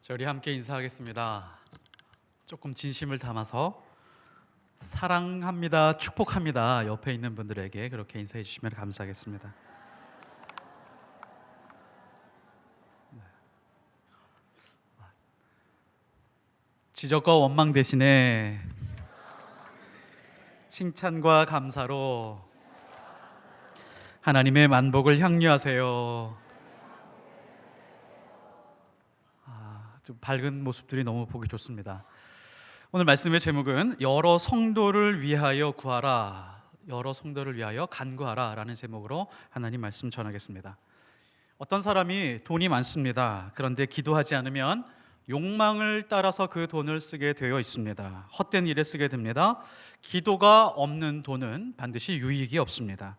저희 함께 인사하겠습니다. 조금 진심을 담아서 사랑합니다, 축복합니다. 옆에 있는 분들에게 그렇게 인사해 주시면 감사하겠습니다. 지적과 원망 대신에 칭찬과 감사로 하나님의 만복을 향유하세요. 좀 밝은 모습들이 너무 보기 좋습니다. 오늘 말씀의 제목은 여러 성도를 위하여 구하라, 여러 성도를 위하여 간구하라 라는 제목으로 하나님 말씀 전하겠습니다. 어떤 사람이 돈이 많습니다. 그런데 기도하지 않으면 욕망을 따라서 그 돈을 쓰게 되어 있습니다. 헛된 일에 쓰게 됩니다. 기도가 없는 돈은 반드시 유익이 없습니다.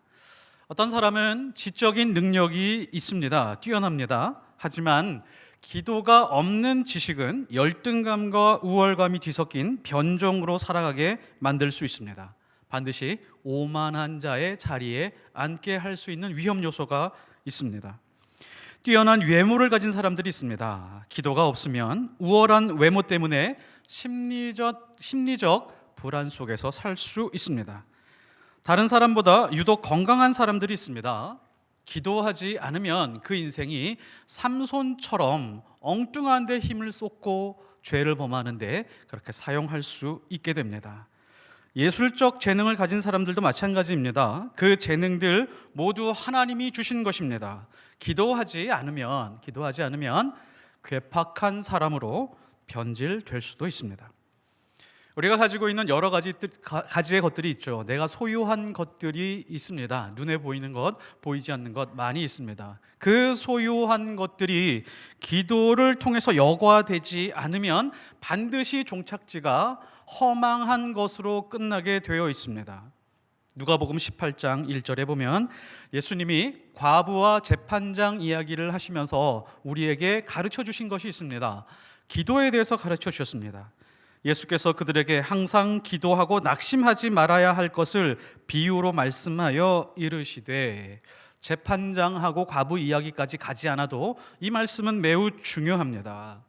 어떤 사람은 지적인 능력이 있습니다. 뛰어납니다. 하지만 기도가 없는 지식은 열등감과 우월감이 뒤섞인 변종으로 살아가게 만들 수 있습니다. 반드시 오만한 자의 자리에 앉게 할 수 있는 위험 요소가 있습니다. 뛰어난 외모를 가진 사람들이 있습니다. 기도가 없으면 우월한 외모 때문에 심리적 불안 속에서 살 수 있습니다. 다른 사람보다 유독 건강한 사람들이 있습니다. 기도하지 않으면 그 인생이 삼손처럼 엉뚱한 데 힘을 쏟고 죄를 범하는데 그렇게 사용할 수 있게 됩니다. 예술적 재능을 가진 사람들도 마찬가지입니다. 그 재능들 모두 하나님이 주신 것입니다. 기도하지 않으면 괴팍한 사람으로 변질될 수도 있습니다. 우리가 가지고 있는 여러 가지의 것들이 있죠. 내가 소유한 것들이 있습니다. 눈에 보이는 것, 보이지 않는 것 많이 있습니다. 그 소유한 것들이 기도를 통해서 여과되지 않으면 반드시 종착지가 허망한 것으로 끝나게 되어 있습니다. 누가복음 18장 1절에 보면 예수님이 과부와 재판장 이야기를 하시면서 우리에게 가르쳐 주신 것이 있습니다. 기도에 대해서 가르쳐 주셨습니다. 예수께서 그들에게 항상 기도하고 낙심하지 말아야 할 것을 비유로 말씀하여 이르시되, 재판장하고 과부 이야기까지 가지 않아도 이 말씀은 매우 중요합니다.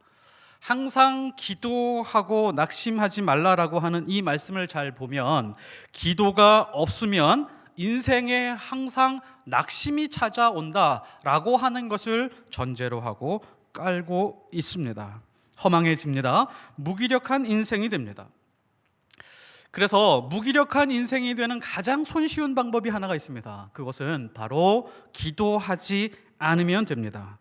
항상 기도하고 낙심하지 말라라고 하는 이 말씀을 잘 보면 기도가 없으면 인생에 항상 낙심이 찾아온다라고 하는 것을 전제로 하고 깔고 있습니다. 허망해집니다. 무기력한 인생이 됩니다. 그래서 무기력한 인생이 되는 가장 손쉬운 방법이 하나가 있습니다. 그것은 바로 기도하지 않으면 됩니다.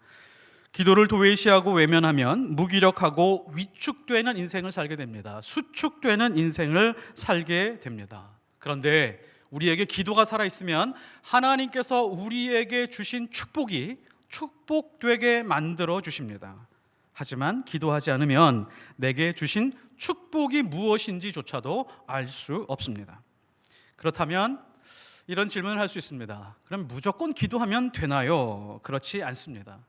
기도를 도외시하고 외면하면 무기력하고 위축되는 인생을 살게 됩니다. 수축되는 인생을 살게 됩니다. 그런데 우리에게 기도가 살아있으면 하나님께서 우리에게 주신 축복이 축복되게 만들어 주십니다. 하지만 기도하지 않으면 내게 주신 축복이 무엇인지조차도 알 수 없습니다. 그렇다면 이런 질문을 할 수 있습니다. 그럼 무조건 기도하면 되나요? 그렇지 않습니다.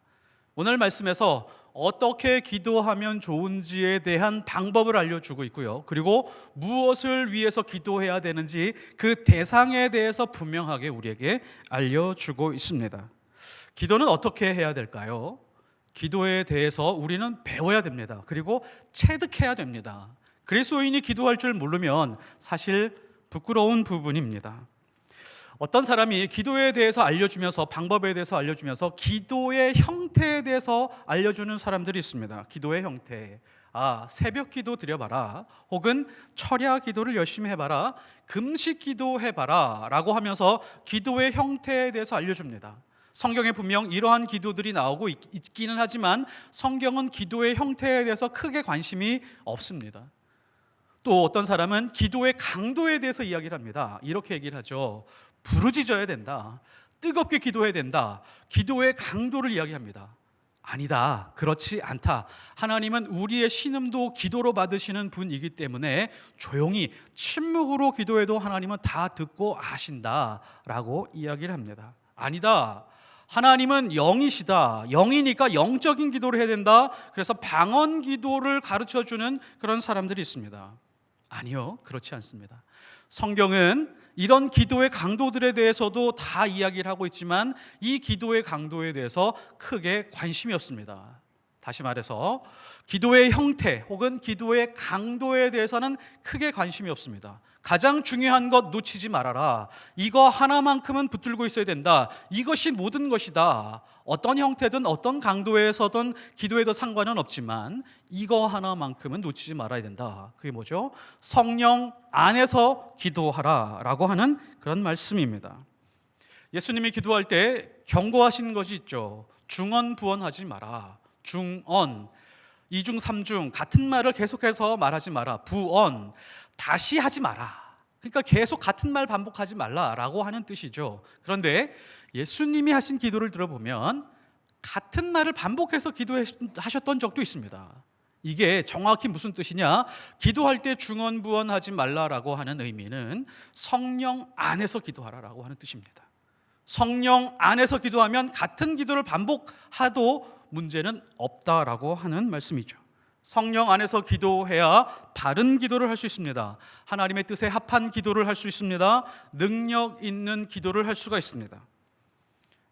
오늘 말씀에서 어떻게 기도하면 좋은지에 대한 방법을 알려주고 있고요. 그리고 무엇을 위해서 기도해야 되는지 그 대상에 대해서 분명하게 우리에게 알려주고 있습니다. 기도는 어떻게 해야 될까요? 기도에 대해서 우리는 배워야 됩니다. 그리고 체득해야 됩니다. 그리스도인이 기도할 줄 모르면 사실 부끄러운 부분입니다. 어떤 사람이 기도에 대해서 알려주면서, 방법에 대해서 알려주면서 기도의 형태에 대해서 알려주는 사람들이 있습니다. 기도의 형태, 새벽 기도 드려봐라, 혹은 철야 기도를 열심히 해봐라, 금식 기도 해봐라 라고 하면서 기도의 형태에 대해서 알려줍니다. 성경에 분명 이러한 기도들이 나오고 있기는 하지만 성경은 기도의 형태에 대해서 크게 관심이 없습니다. 또 어떤 사람은 기도의 강도에 대해서 이야기를 합니다. 이렇게 얘기를 하죠. 부르짖어야 된다, 뜨겁게 기도해야 된다, 기도의 강도를 이야기합니다. 아니다, 그렇지 않다. 하나님은 우리의 신음도 기도로 받으시는 분이기 때문에 조용히 침묵으로 기도해도 하나님은 다 듣고 아신다라고 이야기를 합니다. 아니다, 하나님은 영이시다, 영이니까 영적인 기도를 해야 된다. 그래서 방언 기도를 가르쳐주는 그런 사람들이 있습니다. 아니요, 그렇지 않습니다. 성경은 이런 기도의 강도들에 대해서도 다 이야기를 하고 있지만 이 기도의 강도에 대해서 크게 관심이 없습니다. 다시 말해서 기도의 형태 혹은 기도의 강도에 대해서는 크게 관심이 없습니다. 가장 중요한 것 놓치지 말아라. 이거 하나만큼은 붙들고 있어야 된다. 이것이 모든 것이다. 어떤 형태든 어떤 강도에서든 기도에도 상관은 없지만 이거 하나만큼은 놓치지 말아야 된다. 그게 뭐죠? 성령 안에서 기도하라 라고 하는 그런 말씀입니다. 예수님이 기도할 때 경고하신 것이 있죠. 중언부언하지 마라. 중언, 이중 삼중 같은 말을 계속해서 말하지 마라. 부언, 다시 하지 마라. 그러니까 계속 같은 말 반복하지 말라라고 하는 뜻이죠. 그런데 예수님이 하신 기도를 들어보면 같은 말을 반복해서 기도하셨던 적도 있습니다. 이게 정확히 무슨 뜻이냐? 기도할 때 중언부언하지 말라라고 하는 의미는 성령 안에서 기도하라라고 하는 뜻입니다. 성령 안에서 기도하면 같은 기도를 반복하도 문제는 없다라고 하는 말씀이죠. 성령 안에서 기도해야 바른 기도를 할 수 있습니다. 하나님의 뜻에 합한 기도를 할 수 있습니다. 능력 있는 기도를 할 수가 있습니다.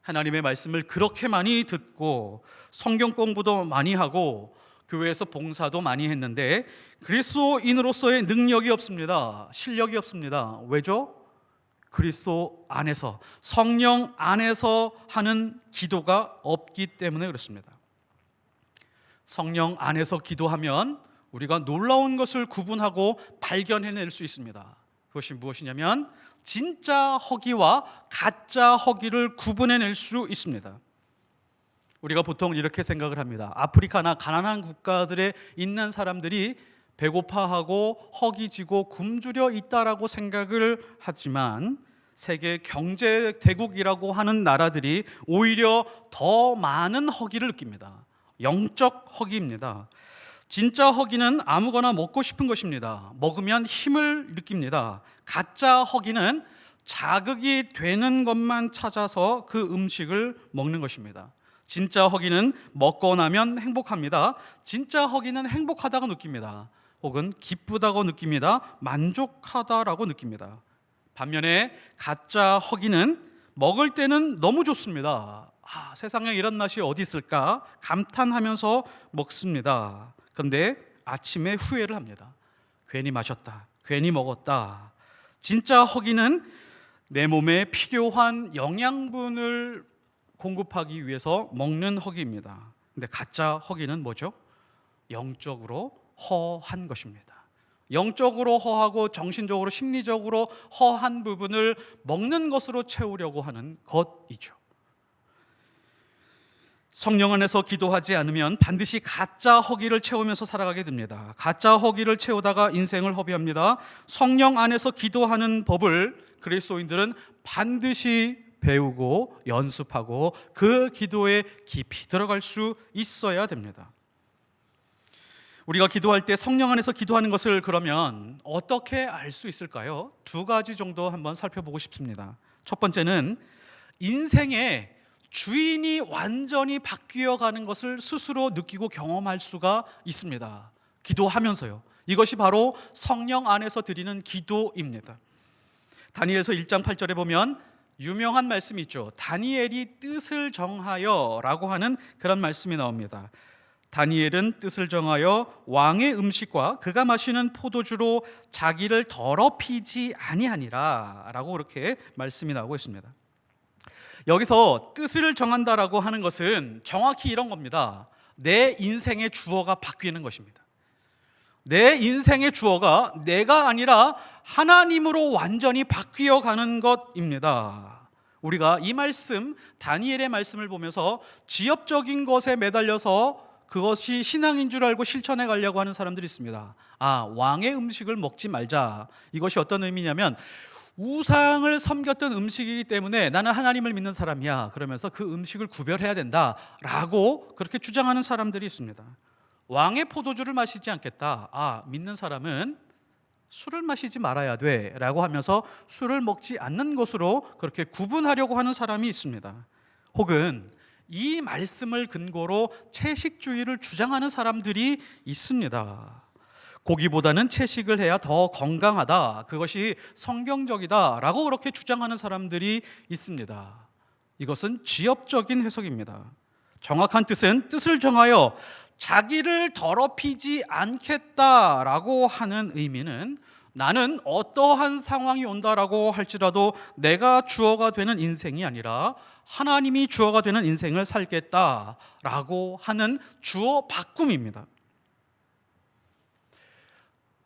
하나님의 말씀을 그렇게 많이 듣고 성경 공부도 많이 하고 교회에서 봉사도 많이 했는데 그리스도인으로서의 능력이 없습니다. 실력이 없습니다. 왜죠? 그리스도 안에서, 성령 안에서 하는 기도가 없기 때문에 그렇습니다. 성령 안에서 기도하면 우리가 놀라운 것을 구분하고 발견해낼 수 있습니다. 그것이 무엇이냐면 진짜 허기와 가짜 허기를 구분해낼 수 있습니다. 우리가 보통 이렇게 생각을 합니다. 아프리카나 가난한 국가들에 있는 사람들이 배고파하고 허기지고 굶주려 있다라고 생각을 하지만 세계 경제 대국이라고 하는 나라들이 오히려 더 많은 허기를 느낍니다. 영적 허기입니다. 진짜 허기는 아무거나 먹고 싶은 것입니다. 먹으면 힘을 느낍니다. 가짜 허기는 자극이 되는 것만 찾아서 그 음식을 먹는 것입니다. 진짜 허기는 먹고 나면 행복합니다. 진짜 허기는 행복하다고 느낍니다. 혹은 기쁘다고 느낍니다. 만족하다라고 느낍니다. 반면에 가짜 허기는 먹을 때는 너무 좋습니다. 세상에 이런 맛이 어디 있을까 감탄하면서 먹습니다. 그런데 아침에 후회를 합니다. 괜히 마셨다, 괜히 먹었다. 진짜 허기는 내 몸에 필요한 영양분을 공급하기 위해서 먹는 허기입니다. 근데 가짜 허기는 뭐죠? 영적으로 허한 것입니다. 영적으로 허하고 정신적으로 심리적으로 허한 부분을 먹는 것으로 채우려고 하는 것이죠. 성령 안에서 기도하지 않으면 반드시 가짜 허기를 채우면서 살아가게 됩니다. 가짜 허기를 채우다가 인생을 허비합니다. 성령 안에서 기도하는 법을 그리스도인들은 반드시 배우고 연습하고 그 기도에 깊이 들어갈 수 있어야 됩니다. 우리가 기도할 때 성령 안에서 기도하는 것을 그러면 어떻게 알 수 있을까요? 두 가지 정도 한번 살펴보고 싶습니다. 첫 번째는 인생의 주인이 완전히 바뀌어 가는 것을 스스로 느끼고 경험할 수가 있습니다. 기도하면서요. 이것이 바로 성령 안에서 드리는 기도입니다. 다니엘서 1장 8절에 보면 유명한 말씀이 있죠. 다니엘이 뜻을 정하여 라고 하는 그런 말씀이 나옵니다. 다니엘은 뜻을 정하여 왕의 음식과 그가 마시는 포도주로 자기를 더럽히지 아니하니라 라고 그렇게 말씀이 나오고 있습니다. 여기서 뜻을 정한다라고 하는 것은 정확히 이런 겁니다. 내 인생의 주어가 바뀌는 것입니다. 내 인생의 주어가 내가 아니라 하나님으로 완전히 바뀌어 가는 것입니다. 우리가 이 말씀, 다니엘의 말씀을 보면서 지엽적인 것에 매달려서 그것이 신앙인 줄 알고 실천해 가려고 하는 사람들이 있습니다. 왕의 음식을 먹지 말자. 이것이 어떤 의미냐면 우상을 섬겼던 음식이기 때문에 나는 하나님을 믿는 사람이야. 그러면서 그 음식을 구별해야 된다라고 그렇게 주장하는 사람들이 있습니다. 왕의 포도주를 마시지 않겠다. 믿는 사람은 술을 마시지 말아야 돼 라고 하면서 술을 먹지 않는 것으로 그렇게 구분하려고 하는 사람이 있습니다. 혹은 이 말씀을 근거로 채식주의를 주장하는 사람들이 있습니다. 고기보다는 채식을 해야 더 건강하다, 그것이 성경적이다 라고 그렇게 주장하는 사람들이 있습니다. 이것은 지엽적인 해석입니다. 정확한 뜻은 뜻을 정하여 자기를 더럽히지 않겠다라고 하는 의미는 나는 어떠한 상황이 온다라고 할지라도 내가 주어가 되는 인생이 아니라 하나님이 주어가 되는 인생을 살겠다라고 하는 주어 바꿈입니다.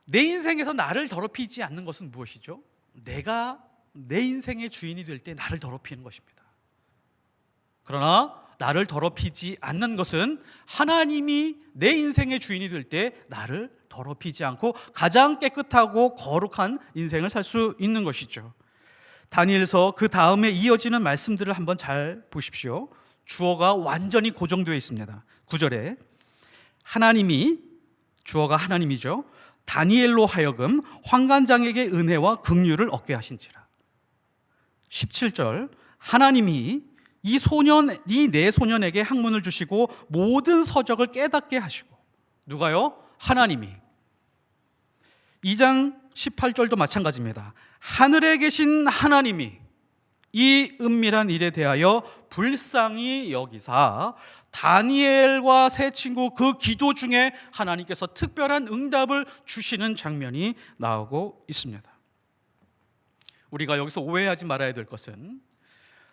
내 인생에서 나를 더럽히지 않는 것은 무엇이죠? 내가 내 인생의 주인이 될 때 나를 더럽히는 것입니다. 그러나 나를 더럽히지 않는 것은 하나님이 내 인생의 주인이 될 때 나를 더럽히지 않고 가장 깨끗하고 거룩한 인생을 살 수 있는 것이죠. 다니엘서 그 다음에 이어지는 말씀들을 한번 잘 보십시오. 주어가 완전히 고정되어 있습니다. 9절에 하나님이, 주어가 하나님이죠, 다니엘로 하여금 환관장에게 은혜와 긍휼을 얻게 하신지라. 17절 하나님이 이 네 소년에게 학문을 주시고 모든 서적을 깨닫게 하시고. 누가요? 하나님이. 2장 18절도 마찬가지입니다. 하늘에 계신 하나님이 이 은밀한 일에 대하여 불쌍히 여기사 다니엘과 세 친구 그 기도 중에 하나님께서 특별한 응답을 주시는 장면이 나오고 있습니다. 우리가 여기서 오해하지 말아야 될 것은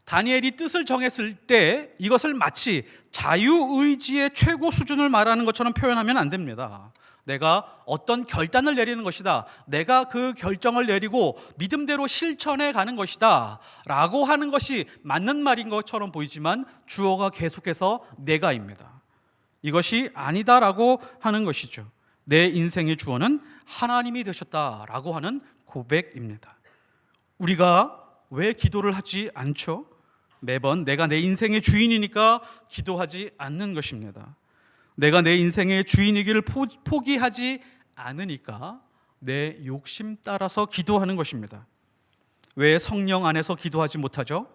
다니엘이 뜻을 정했을 때 이것을 마치 자유의지의 최고 수준을 말하는 것처럼 표현하면 안 됩니다. 내가 어떤 결단을 내리는 것이다, 내가 그 결정을 내리고 믿음대로 실천해 가는 것이다 라고 하는 것이 맞는 말인 것처럼 보이지만 주어가 계속해서 내가입니다. 이것이 아니다라고 하는 것이죠. 내 인생의 주어는 하나님이 되셨다라고 하는 고백입니다. 우리가 왜 기도를 하지 않죠? 매번 내가 내 인생의 주인이니까 기도하지 않는 것입니다. 내가 내 인생의 주인이기를 포기하지 않으니까 내 욕심 따라서 기도하는 것입니다. 왜 성령 안에서 기도하지 못하죠?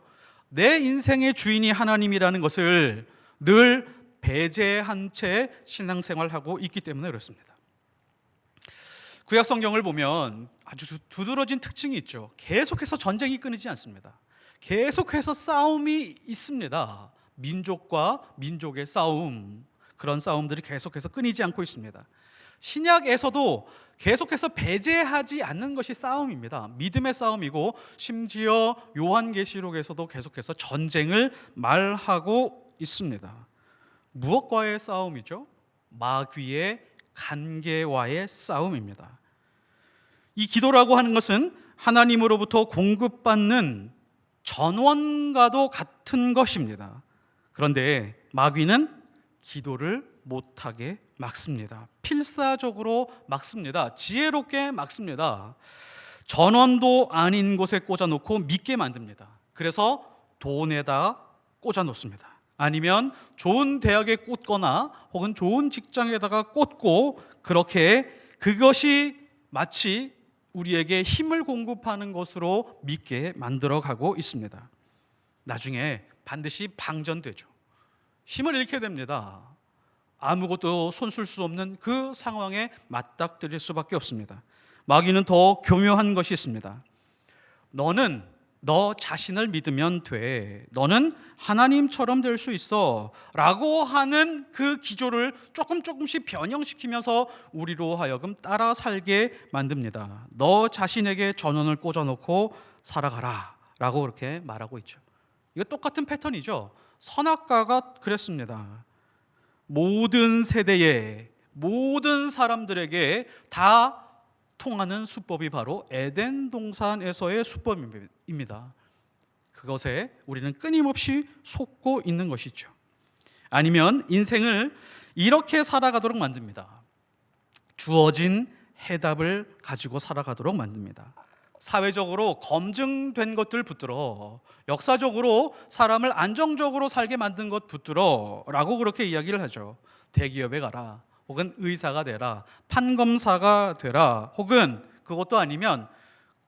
내 인생의 주인이 하나님이라는 것을 늘 배제한 채 신앙생활하고 있기 때문에 그렇습니다. 구약 성경을 보면 아주 두드러진 특징이 있죠. 계속해서 전쟁이 끊이지 않습니다. 계속해서 싸움이 있습니다. 민족과 민족의 싸움, 그런 싸움들이 계속해서 끊이지 않고 있습니다. 신약에서도 계속해서 배제하지 않는 것이 싸움입니다. 믿음의 싸움이고 심지어 요한계시록에서도 계속해서 전쟁을 말하고 있습니다. 무엇과의 싸움이죠? 마귀의 관계와의 싸움입니다. 이 기도라고 하는 것은 하나님으로부터 공급받는 전원과도 같은 것입니다. 그런데 마귀는 기도를 못하게 막습니다. 필사적으로 막습니다. 지혜롭게 막습니다. 전원도 아닌 곳에 꽂아놓고 믿게 만듭니다. 그래서 돈에다 꽂아놓습니다. 아니면 좋은 대학에 꽂거나 혹은 좋은 직장에다가 꽂고 그렇게 그것이 마치 우리에게 힘을 공급하는 것으로 믿게 만들어가고 있습니다. 나중에 반드시 방전되죠. 힘을 잃게 됩니다. 아무것도 손쓸 수 없는 그 상황에 맞닥뜨릴 수밖에 없습니다. 마귀는 더 교묘한 것이 있습니다. 너는 너 자신을 믿으면 돼. 너는 하나님처럼 될 수 있어 라고 하는 그 기조를 조금씩 변형시키면서 우리로 하여금 따라 살게 만듭니다. 너 자신에게 전원을 꽂아놓고 살아가라 라고 그렇게 말하고 있죠. 이거 똑같은 패턴이죠. 선악과가 그랬습니다. 모든 세대에 모든 사람들에게 다 통하는 수법이 바로 에덴 동산에서의 수법입니다. 그것에 우리는 끊임없이 속고 있는 것이죠. 아니면 인생을 이렇게 살아가도록 만듭니다. 주어진 해답을 가지고 살아가도록 만듭니다. 사회적으로 검증된 것들 붙들어, 역사적으로 사람을 안정적으로 살게 만든 것 붙들어 라고 그렇게 이야기를 하죠. 대기업에 가라, 혹은 의사가 되라, 판검사가 되라, 혹은 그것도 아니면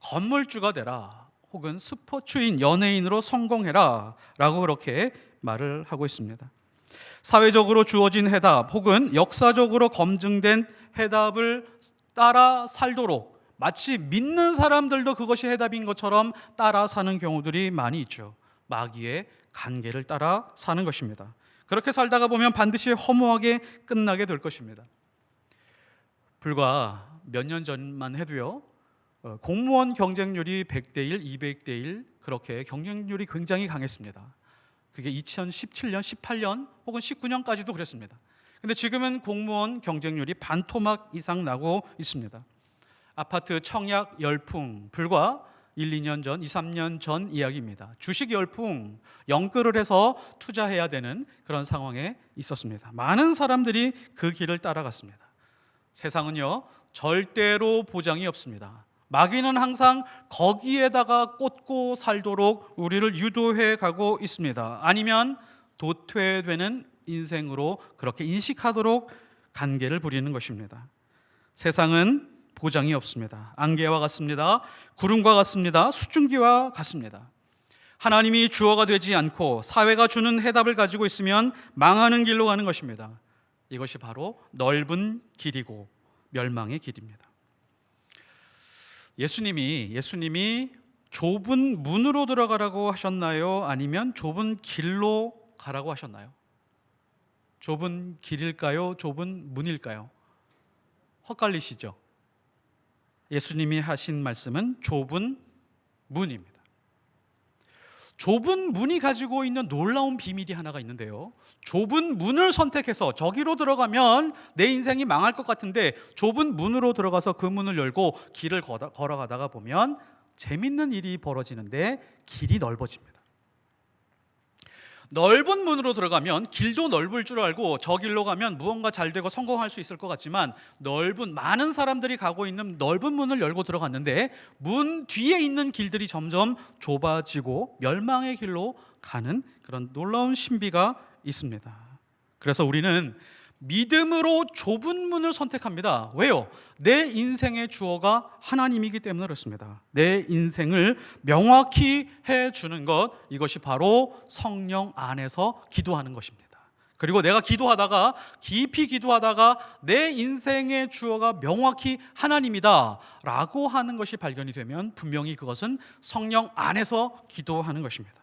건물주가 되라, 혹은 스포츠인, 연예인으로 성공해라 라고 그렇게 말을 하고 있습니다. 사회적으로 주어진 해답 혹은 역사적으로 검증된 해답을 따라 살도록 마치 믿는 사람들도 그것이 해답인 것처럼 따라 사는 경우들이 많이 있죠. 마귀의 관계를 따라 사는 것입니다. 그렇게 살다가 보면 반드시 허무하게 끝나게 될 것입니다. 불과 몇 년 전만 해도요, 공무원 경쟁률이 100대 1, 200대 1 그렇게 경쟁률이 굉장히 강했습니다. 그게 2017년, 18년 혹은 19년까지도 그랬습니다. 근데 지금은 공무원 경쟁률이 반토막 이상 나고 있습니다. 아파트 청약 열풍, 불과 1, 2년 전, 2, 3년 전 이야기입니다. 주식 열풍, 영끌을 해서 투자해야 되는 그런 상황에 있었습니다. 많은 사람들이 그 길을 따라갔습니다. 세상은요, 절대로 보장이 없습니다. 마귀는 항상 거기에다가 꽂고 살도록 우리를 유도해 가고 있습니다. 아니면 도태되는 인생으로 그렇게 인식하도록 간계를 부리는 것입니다. 세상은 보장이 없습니다. 안개와 같습니다. 구름과 같습니다. 수증기와 같습니다. 하나님이 주어가 되지 않고 사회가 주는 해답을 가지고 있으면 망하는 길로 가는 것입니다. 이것이 바로 넓은 길이고 멸망의 길입니다. 예수님이 좁은 문으로 들어가라고 하셨나요? 아니면 좁은 길로 가라고 하셨나요? 좁은 길일까요? 좁은 문일까요? 헛갈리시죠? 예수님이 하신 말씀은 좁은 문입니다. 좁은 문이 가지고 있는 놀라운 비밀이 하나가 있는데요, 좁은 문을 선택해서 저기로 들어가면 내 인생이 망할 것 같은데 좁은 문으로 들어가서 그 문을 열고 길을 걸어가다가 보면 재밌는 일이 벌어지는데 길이 넓어집니다. 넓은 문으로 들어가면 길도 넓을 줄 알고 저 길로 가면 무언가 잘 되고 성공할 수 있을 것 같지만 많은 사람들이 가고 있는 넓은 문을 열고 들어갔는데 문 뒤에 있는 길들이 점점 좁아지고 멸망의 길로 가는 그런 놀라운 신비가 있습니다. 그래서 우리는 믿음으로 좁은 문을 선택합니다. 왜요? 내 인생의 주어가 하나님이기 때문에 그렇습니다. 내 인생을 명확히 해주는 것, 이것이 바로 성령 안에서 기도하는 것입니다. 그리고 내가 깊이 기도하다가 내 인생의 주어가 명확히 하나님이다 라고 하는 것이 발견이 되면 분명히 그것은 성령 안에서 기도하는 것입니다.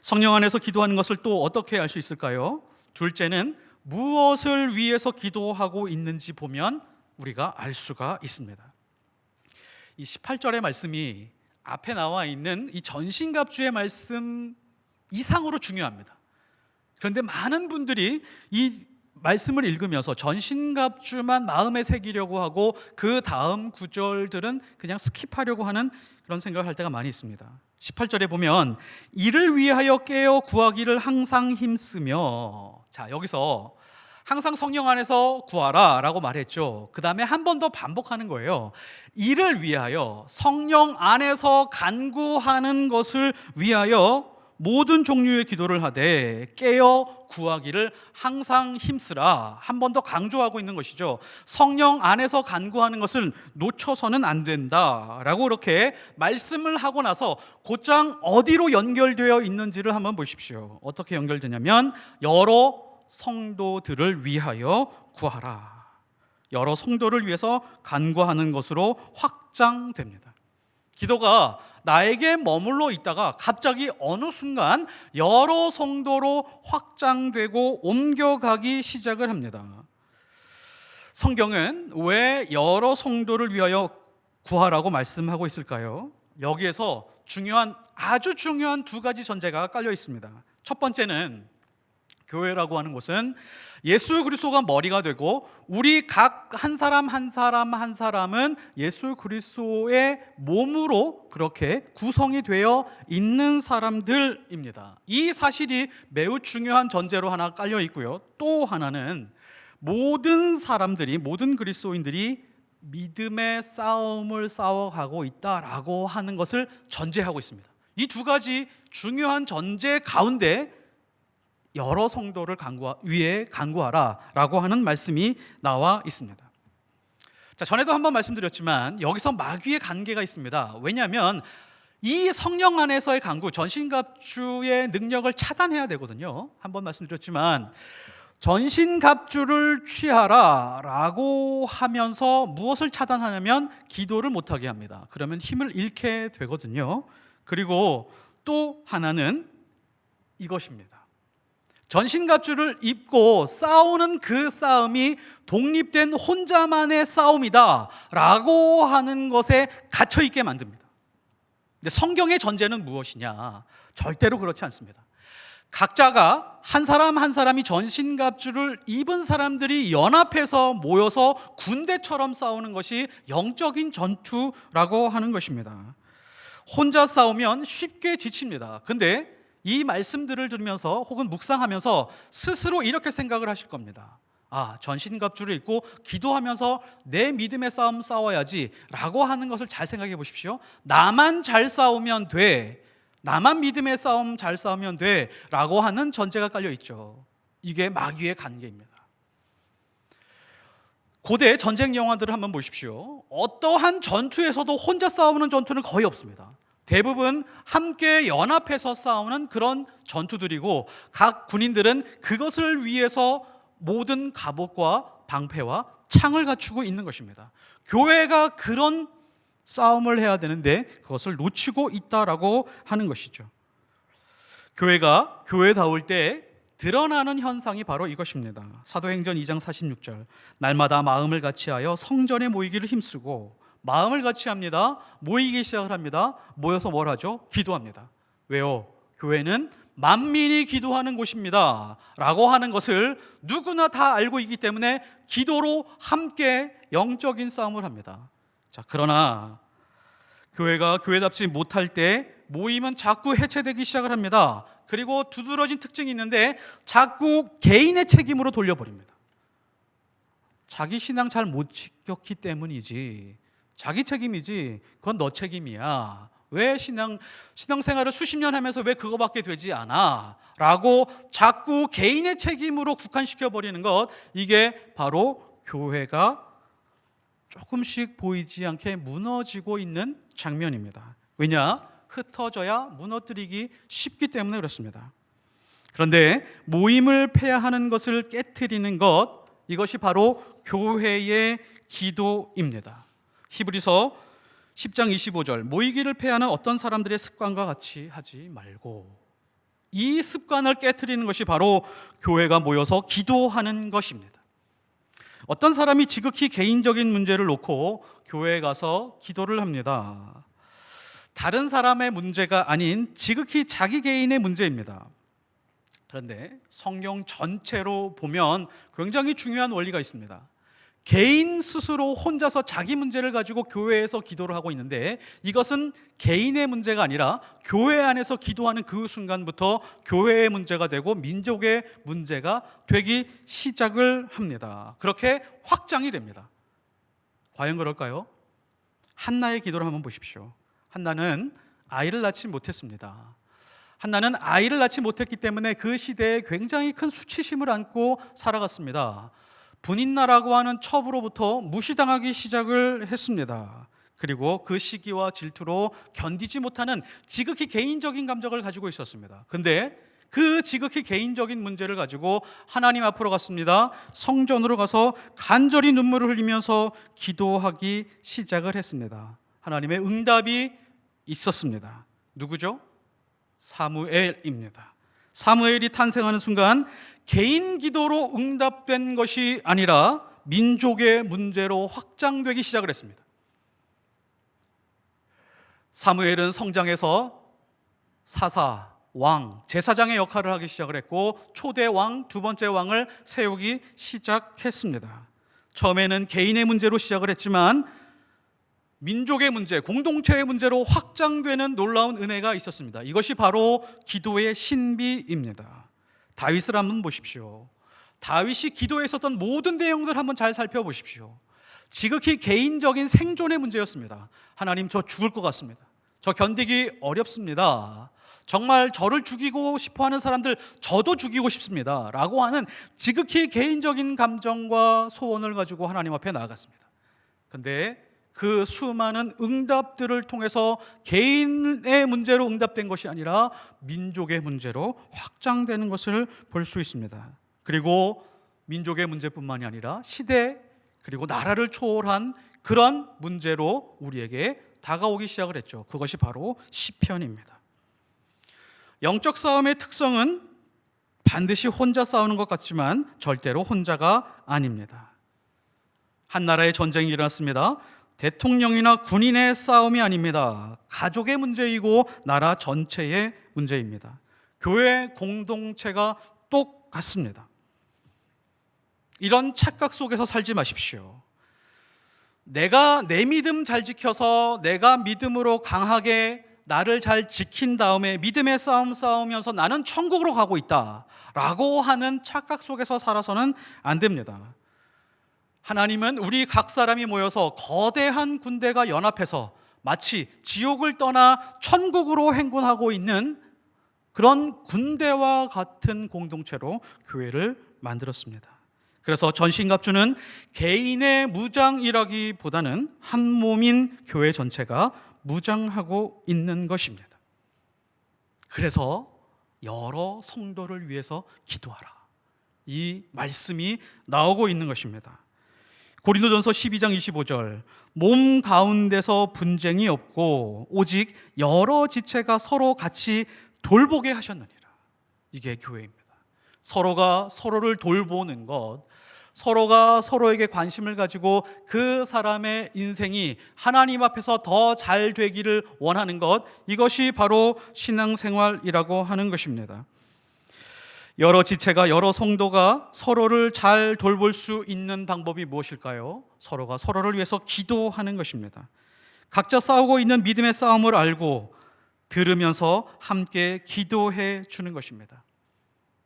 성령 안에서 기도하는 것을 또 어떻게 알 수 있을까요? 둘째는 무엇을 위해서 기도하고 있는지 보면 우리가 알 수가 있습니다. 이 18절의 말씀이 앞에 나와 있는 이 전신갑주의 말씀 이상으로 중요합니다. 그런데 많은 분들이 이 말씀을 읽으면서 전신갑주만 마음에 새기려고 하고 그 다음 구절들은 그냥 스킵하려고 하는 그런 생각을 할 때가 많이 있습니다. 18절에 보면 이를 위하여 깨어 구하기를 항상 힘쓰며, 자, 여기서 항상 성령 안에서 구하라 라고 말했죠. 그 다음에 한 번 더 반복하는 거예요. 이를 위하여, 성령 안에서 간구하는 것을 위하여 모든 종류의 기도를 하되 깨어 구하기를 항상 힘쓰라. 한 번 더 강조하고 있는 것이죠. 성령 안에서 간구하는 것을 놓쳐서는 안 된다라고 이렇게 말씀을 하고 나서 곧장 어디로 연결되어 있는지를 한번 보십시오. 어떻게 연결되냐면 여러 성도들을 위하여 구하라. 여러 성도를 위해서 간구하는 것으로 확장됩니다. 기도가 나에게 머물러 있다가 갑자기 어느 순간 여러 성도로 확장되고 옮겨가기 시작을 합니다. 성경은 왜 여러 성도를 위하여 구하라고 말씀하고 있을까요? 여기에서 아주 중요한 두 가지 전제가 깔려 있습니다. 첫 번째는 교회라고 하는 것은 예수 그리스도가 머리가 되고 우리 각 한 사람 한 사람은 예수 그리스도의 몸으로 그렇게 구성이 되어 있는 사람들입니다. 이 사실이 매우 중요한 전제로 하나 깔려 있고요. 또 하나는 모든 그리스도인들이 믿음의 싸움을 싸워가고 있다라고 하는 것을 전제하고 있습니다. 이 두 가지 중요한 전제 가운데 여러 성도를 위해 간구하라 라고 하는 말씀이 나와 있습니다. 자, 전에도 한번 말씀드렸지만 여기서 마귀의 관계가 있습니다. 왜냐하면 이 성령 안에서의 간구, 전신갑주의 능력을 차단해야 되거든요. 한번 말씀드렸지만 전신갑주를 취하라 라고 하면서 무엇을 차단하냐면 기도를 못하게 합니다. 그러면 힘을 잃게 되거든요. 그리고 또 하나는 이것입니다. 전신갑주를 입고 싸우는 그 싸움이 독립된 혼자만의 싸움이다 라고 하는 것에 갇혀있게 만듭니다. 근데 성경의 전제는 무엇이냐? 절대로 그렇지 않습니다. 각자가 한 사람 한 사람이 전신갑주를 입은 사람들이 연합해서 모여서 군대처럼 싸우는 것이 영적인 전투라고 하는 것입니다. 혼자 싸우면 쉽게 지칩니다. 근데 이 말씀들을 들으면서 혹은 묵상하면서 스스로 이렇게 생각을 하실 겁니다. 전신갑주를 입고 기도하면서 내 믿음의 싸움 싸워야지 라고 하는 것을 잘 생각해 보십시오. 나만 잘 싸우면 돼, 나만 믿음의 싸움 잘 싸우면 돼 라고 하는 전제가 깔려 있죠. 이게 마귀의 관계입니다. 고대 전쟁 영화들을 한번 보십시오. 어떠한 전투에서도 혼자 싸우는 전투는 거의 없습니다. 대부분 함께 연합해서 싸우는 그런 전투들이고, 각 군인들은 그것을 위해서 모든 갑옷과 방패와 창을 갖추고 있는 것입니다. 교회가 그런 싸움을 해야 되는데 그것을 놓치고 있다라고 하는 것이죠. 교회가 교회다울 때 드러나는 현상이 바로 이것입니다. 사도행전 2장 46절, 날마다 마음을 같이하여 성전에 모이기를 힘쓰고, 마음을 같이합니다. 모이기 시작을 합니다. 모여서 뭘 하죠? 기도합니다. 왜요? 교회는 만민이 기도하는 곳입니다 라고 하는 것을 누구나 다 알고 있기 때문에 기도로 함께 영적인 싸움을 합니다. 자, 그러나 교회가 교회답지 못할 때 모임은 자꾸 해체되기 시작을 합니다. 그리고 두드러진 특징이 있는데 자꾸 개인의 책임으로 돌려버립니다. 자기 신앙 잘 못 지켰기 때문이지, 자기 책임이지 그건 너 책임이야, 왜 신앙생활을 수십 년 하면서 왜 그거밖에 되지 않아? 라고 자꾸 개인의 책임으로 국한시켜버리는 것, 이게 바로 교회가 조금씩 보이지 않게 무너지고 있는 장면입니다. 왜냐? 흩어져야 무너뜨리기 쉽기 때문에 그렇습니다. 그런데 모임을 폐하하는 것을 깨트리는 것, 이것이 바로 교회의 기도입니다. 히브리서 10장 25절, 모이기를 폐하는 어떤 사람들의 습관과 같이 하지 말고, 이 습관을 깨트리는 것이 바로 교회가 모여서 기도하는 것입니다. 어떤 사람이 지극히 개인적인 문제를 놓고 교회에 가서 기도를 합니다. 다른 사람의 문제가 아닌 지극히 자기 개인의 문제입니다. 그런데 성경 전체로 보면 굉장히 중요한 원리가 있습니다. 개인 스스로 혼자서 자기 문제를 가지고 교회에서 기도를 하고 있는데, 이것은 개인의 문제가 아니라 교회 안에서 기도하는 그 순간부터 교회의 문제가 되고 민족의 문제가 되기 시작을 합니다. 그렇게 확장이 됩니다. 과연 그럴까요? 한나의 기도를 한번 보십시오. 한나는 아이를 낳지 못했습니다. 한나는 아이를 낳지 못했기 때문에 그 시대에 굉장히 큰 수치심을 안고 살아갔습니다. 분인나라고 하는 첩으로부터 무시당하기 시작을 했습니다. 그리고 그 시기와 질투로 견디지 못하는 지극히 개인적인 감정을 가지고 있었습니다. 근데 그 지극히 개인적인 문제를 가지고 하나님 앞으로 갔습니다. 성전으로 가서 간절히 눈물을 흘리면서 기도하기 시작을 했습니다. 하나님의 응답이 있었습니다. 누구죠? 사무엘입니다. 사무엘이 탄생하는 순간 개인 기도로 응답된 것이 아니라 민족의 문제로 확장되기 시작을 했습니다. 사무엘은 성장해서 사사, 왕, 제사장의 역할을 하기 시작을 했고, 초대 왕, 두 번째 왕을 세우기 시작했습니다. 처음에는 개인의 문제로 시작을 했지만 민족의 문제, 공동체의 문제로 확장되는 놀라운 은혜가 있었습니다. 이것이 바로 기도의 신비입니다. 다윗을 한번 보십시오. 다윗이 기도했었던 모든 내용들 한번 잘 살펴보십시오. 지극히 개인적인 생존의 문제였습니다. 하나님, 저 죽을 것 같습니다. 저 견디기 어렵습니다. 정말 저를 죽이고 싶어하는 사람들 저도 죽이고 싶습니다 라고 하는 지극히 개인적인 감정과 소원을 가지고 하나님 앞에 나아갔습니다. 그런데 그 수많은 응답들을 통해서 개인의 문제로 응답된 것이 아니라 민족의 문제로 확장되는 것을 볼 수 있습니다. 그리고 민족의 문제뿐만이 아니라 시대 그리고 나라를 초월한 그런 문제로 우리에게 다가오기 시작을 했죠. 그것이 바로 시편입니다. 영적 싸움의 특성은 반드시 혼자 싸우는 것 같지만 절대로 혼자가 아닙니다. 한 나라의 전쟁이 일어났습니다. 대통령이나 군인의 싸움이 아닙니다. 가족의 문제이고 나라 전체의 문제입니다. 교회 공동체가 똑같습니다. 이런 착각 속에서 살지 마십시오. 내가 내 믿음 잘 지켜서 내가 믿음으로 강하게 나를 잘 지킨 다음에 믿음의 싸움 싸우면서 나는 천국으로 가고 있다라고 하는 착각 속에서 살아서는 안 됩니다. 하나님은 우리 각 사람이 모여서 거대한 군대가 연합해서 마치 지옥을 떠나 천국으로 행군하고 있는 그런 군대와 같은 공동체로 교회를 만들었습니다. 그래서 전신갑주는 개인의 무장이라기보다는 한 몸인 교회 전체가 무장하고 있는 것입니다. 그래서 여러 성도를 위해서 기도하라, 이 말씀이 나오고 있는 것입니다. 고린도전서 12장 25절, 몸 가운데서 분쟁이 없고 오직 여러 지체가 서로 같이 돌보게 하셨느니라. 이게 교회입니다. 서로가 서로를 돌보는 것, 서로가 서로에게 관심을 가지고 그 사람의 인생이 하나님 앞에서 더 잘 되기를 원하는 것, 이것이 바로 신앙생활이라고 하는 것입니다. 여러 지체가, 여러 성도가 서로를 잘 돌볼 수 있는 방법이 무엇일까요? 서로가 서로를 위해서 기도하는 것입니다. 각자 싸우고 있는 믿음의 싸움을 알고 들으면서 함께 기도해 주는 것입니다.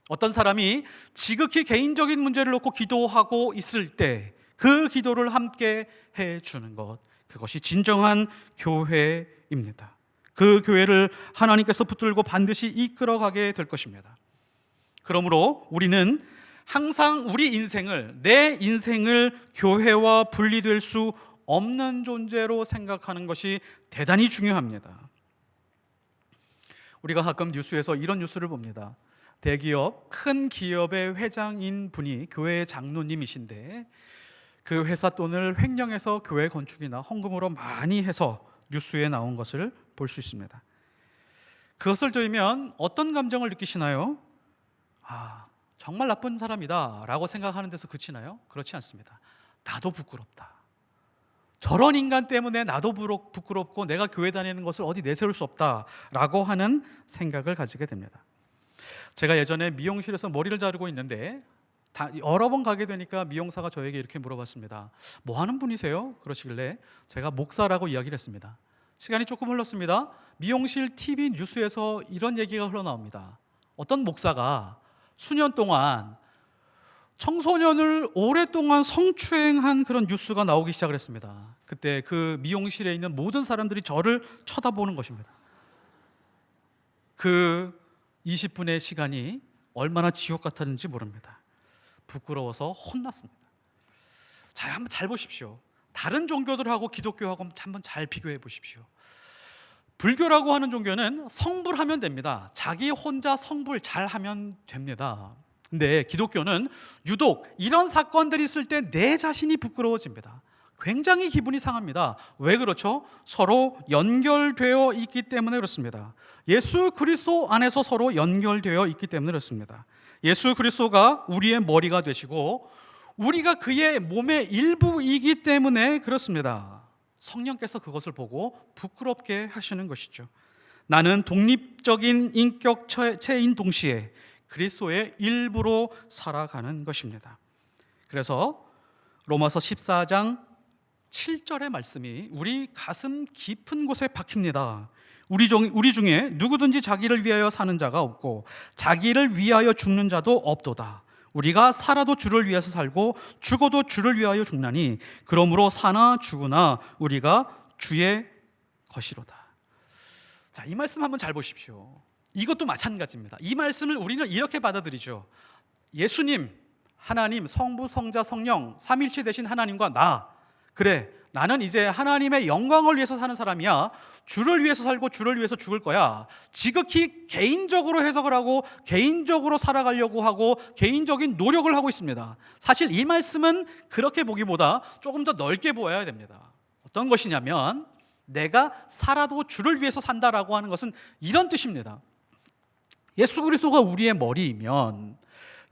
어떤 사람이 지극히 개인적인 문제를 놓고 기도하고 있을 때 그 기도를 함께 해 주는 것, 그것이 진정한 교회입니다. 그 교회를 하나님께서 붙들고 반드시 이끌어가게 될 것입니다. 그러므로 우리는 항상 우리 인생을, 내 인생을 교회와 분리될 수 없는 존재로 생각하는 것이 대단히 중요합니다. 우리가 가끔 뉴스에서 이런 뉴스를 봅니다. 대기업, 큰 기업의 회장인 분이 교회 장로님이신데 그 회사 돈을 횡령해서 교회 건축이나 헌금으로 많이 해서 뉴스에 나온 것을 볼 수 있습니다. 그것을 들으면 어떤 감정을 느끼시나요? 정말 나쁜 사람이다 라고 생각하는 데서 그치나요? 그렇지 않습니다. 나도 부끄럽다. 저런 인간 때문에 나도 부끄럽고 내가 교회 다니는 것을 어디 내세울 수 없다라고 하는 생각을 가지게 됩니다. 제가 예전에 미용실에서 머리를 자르고 있는데 여러 번 가게 되니까 미용사가 저에게 이렇게 물어봤습니다. 뭐 하는 분이세요? 그러시길래 제가 목사라고 이야기를 했습니다. 시간이 조금 흘렀습니다. 미용실 TV 뉴스에서 이런 얘기가 흘러나옵니다. 어떤 목사가 수년 동안 청소년을 오랫동안 성추행한 그런 뉴스가 나오기 시작을 했습니다. 그때 그 미용실에 있는 모든 사람들이 저를 쳐다보는 것입니다. 그 20분의 시간이 얼마나 지옥 같았는지 모릅니다. 부끄러워서 혼났습니다. 자, 한번 잘 보십시오. 다른 종교들하고 기독교하고 한번 잘 비교해 보십시오. 불교라고 하는 종교는 성불하면 됩니다. 자기 혼자 성불 잘하면 됩니다. 근데 기독교는 유독 이런 사건들이 있을 때 내 자신이 부끄러워집니다. 굉장히 기분이 상합니다. 왜 그렇죠? 서로 연결되어 있기 때문에 그렇습니다. 예수 그리스도 안에서 서로 연결되어 있기 때문에 그렇습니다. 예수 그리스도가 우리의 머리가 되시고 우리가 그의 몸의 일부이기 때문에 그렇습니다. 성령께서 그것을 보고 부끄럽게 하시는 것이죠. 나는 독립적인 인격체인 동시에 그리스도의 일부로 살아가는 것입니다. 그래서 로마서 14장 7절의 말씀이 우리 가슴 깊은 곳에 박힙니다. 우리 중에 누구든지 자기를 위하여 사는 자가 없고 자기를 위하여 죽는 자도 없도다. 우리가 살아도 주를 위해서 살고 죽어도 주를 위하여 죽나니 그러므로 사나 죽으나 우리가 주의 것이로다. 자, 이 말씀 한번 잘 보십시오. 이것도 마찬가지입니다. 이 말씀을 우리는 이렇게 받아들이죠. 예수님, 하나님, 성부, 성자, 성령, 삼일체 되신 하나님과 나, 그래, 나는 이제 하나님의 영광을 위해서 사는 사람이야. 주를 위해서 살고 주를 위해서 죽을 거야. 지극히 개인적으로 해석을 하고 개인적으로 살아가려고 하고 개인적인 노력을 하고 있습니다. 사실 이 말씀은 그렇게 보기보다 조금 더 넓게 보아야 됩니다. 어떤 것이냐면 내가 살아도 주를 위해서 산다라고 하는 것은 이런 뜻입니다. 예수 그리스도가 우리의 머리이면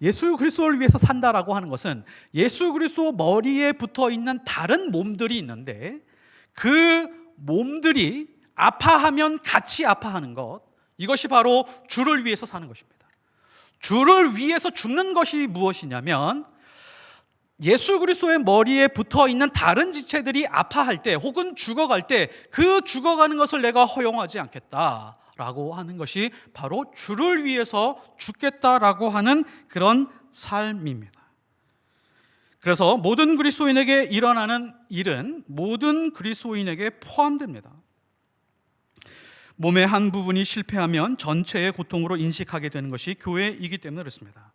예수 그리스도를 위해서 산다라고 하는 것은 예수 그리스도 머리에 붙어 있는 다른 몸들이 있는데 그 몸들이 아파하면 같이 아파하는 것, 이것이 바로 주를 위해서 사는 것입니다. 주를 위해서 죽는 것이 무엇이냐면 예수 그리스도의 머리에 붙어 있는 다른 지체들이 아파할 때 혹은 죽어갈 때 그 죽어가는 것을 내가 허용하지 않겠다라고 하는 것이 바로 주를 위해서 죽겠다라고 하는 그런 삶입니다. 그래서 모든 그리스도인에게 일어나는 일은 모든 그리스도인에게 포함됩니다. 몸의 한 부분이 실패하면 전체의 고통으로 인식하게 되는 것이 교회이기 때문에 그렇습니다.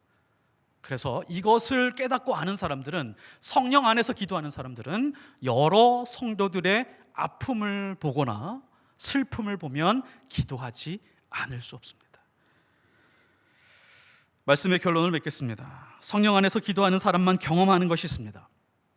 그래서 이것을 깨닫고 아는 사람들은, 성령 안에서 기도하는 사람들은 여러 성도들의 아픔을 보거나 슬픔을 보면 기도하지 않을 수 없습니다. 말씀의 결론을 맺겠습니다. 성령 안에서 기도하는 사람만 경험하는 것이 있습니다.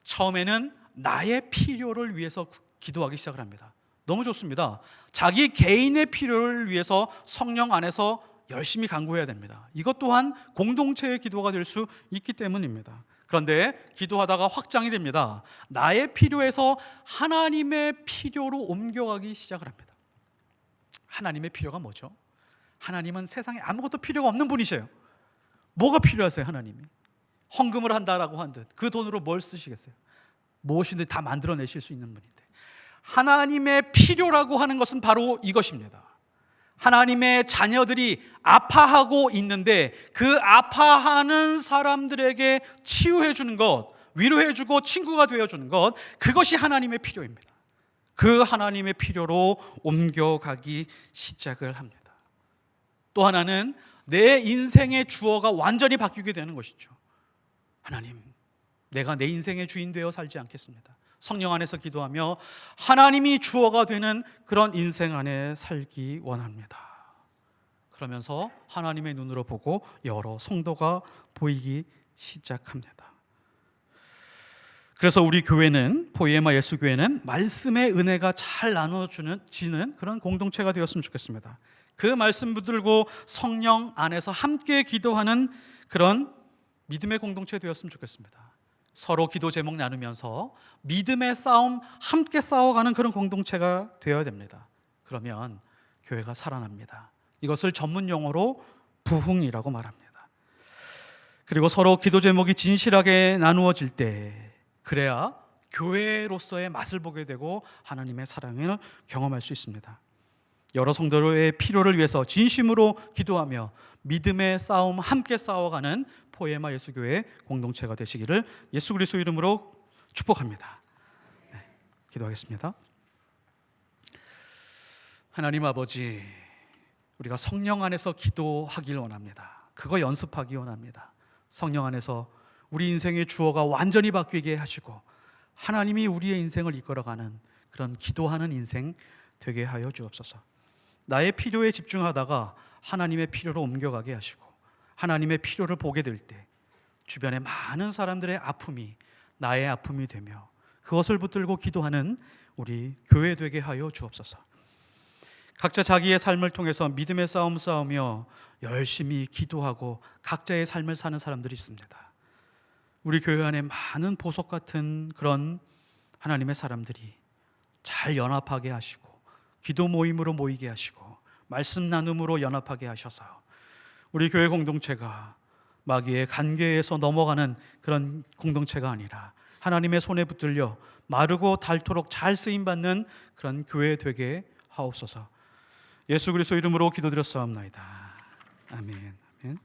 처음에는 나의 필요를 위해서 기도하기 시작을 합니다. 너무 좋습니다. 자기 개인의 필요를 위해서 성령 안에서 열심히 간구해야 됩니다. 이것 또한 공동체의 기도가 될 수 있기 때문입니다. 그런데 기도하다가 확장이 됩니다. 나의 필요에서 하나님의 필요로 옮겨가기 시작을 합니다. 하나님의 필요가 뭐죠? 하나님은 세상에 아무것도 필요가 없는 분이세요. 뭐가 필요하세요? 하나님이 헌금을 한다라고 한 듯 그 돈으로 뭘 쓰시겠어요? 무엇이든 다 만들어내실 수 있는 분인데, 하나님의 필요라고 하는 것은 바로 이것입니다. 하나님의 자녀들이 아파하고 있는데 그 아파하는 사람들에게 치유해 주는 것, 위로해 주고 친구가 되어 주는 것, 그것이 하나님의 필요입니다. 그 하나님의 필요로 옮겨가기 시작을 합니다. 또 하나는 내 인생의 주어가 완전히 바뀌게 되는 것이죠. 하나님, 내가 내 인생의 주인 되어 살지 않겠습니다. 성령 안에서 기도하며 하나님이 주어가 되는 그런 인생 안에 살기 원합니다. 그러면서 하나님의 눈으로 보고 여러 성도가 보이기 시작합니다. 그래서 우리 교회는, 포에마 예수교회는 말씀의 은혜가 잘 나눠지는 그런 공동체가 되었으면 좋겠습니다. 그 말씀 붙들고 성령 안에서 함께 기도하는 그런 믿음의 공동체 되었으면 좋겠습니다. 서로 기도 제목 나누면서 믿음의 싸움 함께 싸워가는 그런 공동체가 되어야 됩니다. 그러면 교회가 살아납니다. 이것을 전문 용어로 부흥이라고 말합니다. 그리고 서로 기도 제목이 진실하게 나누어질 때, 그래야 교회로서의 맛을 보게 되고 하나님의 사랑을 경험할 수 있습니다. 여러 성도의 필요를 위해서 진심으로 기도하며 믿음의 싸움 함께 싸워가는 포에마 예수교회 공동체가 되시기를 예수 그리스도 이름으로 축복합니다. 네, 기도하겠습니다. 하나님 아버지, 우리가 성령 안에서 기도하길 원합니다. 그거 연습하기 원합니다. 성령 안에서 우리 인생의 주어가 완전히 바뀌게 하시고 하나님이 우리의 인생을 이끌어가는 그런 기도하는 인생 되게 하여 주옵소서. 나의 필요에 집중하다가 하나님의 필요로 옮겨가게 하시고 하나님의 필요를 보게 될 때 주변의 많은 사람들의 아픔이 나의 아픔이 되며 그것을 붙들고 기도하는 우리 교회 되게 하여 주옵소서. 각자 자기의 삶을 통해서 믿음의 싸움 싸우며 열심히 기도하고 각자의 삶을 사는 사람들이 있습니다. 우리 교회 안에 많은 보석 같은 그런 하나님의 사람들이 잘 연합하게 하시고 기도 모임으로 모이게 하시고 말씀 나눔으로 연합하게 하셔서 우리 교회 공동체가 마귀의 간계에서 넘어가는 그런 공동체가 아니라 하나님의 손에 붙들려 마르고 닳도록 잘 쓰임받는 그런 교회 되게 하옵소서. 예수 그리스도 이름으로 기도드렸사옵나이다. 아멘. 아멘.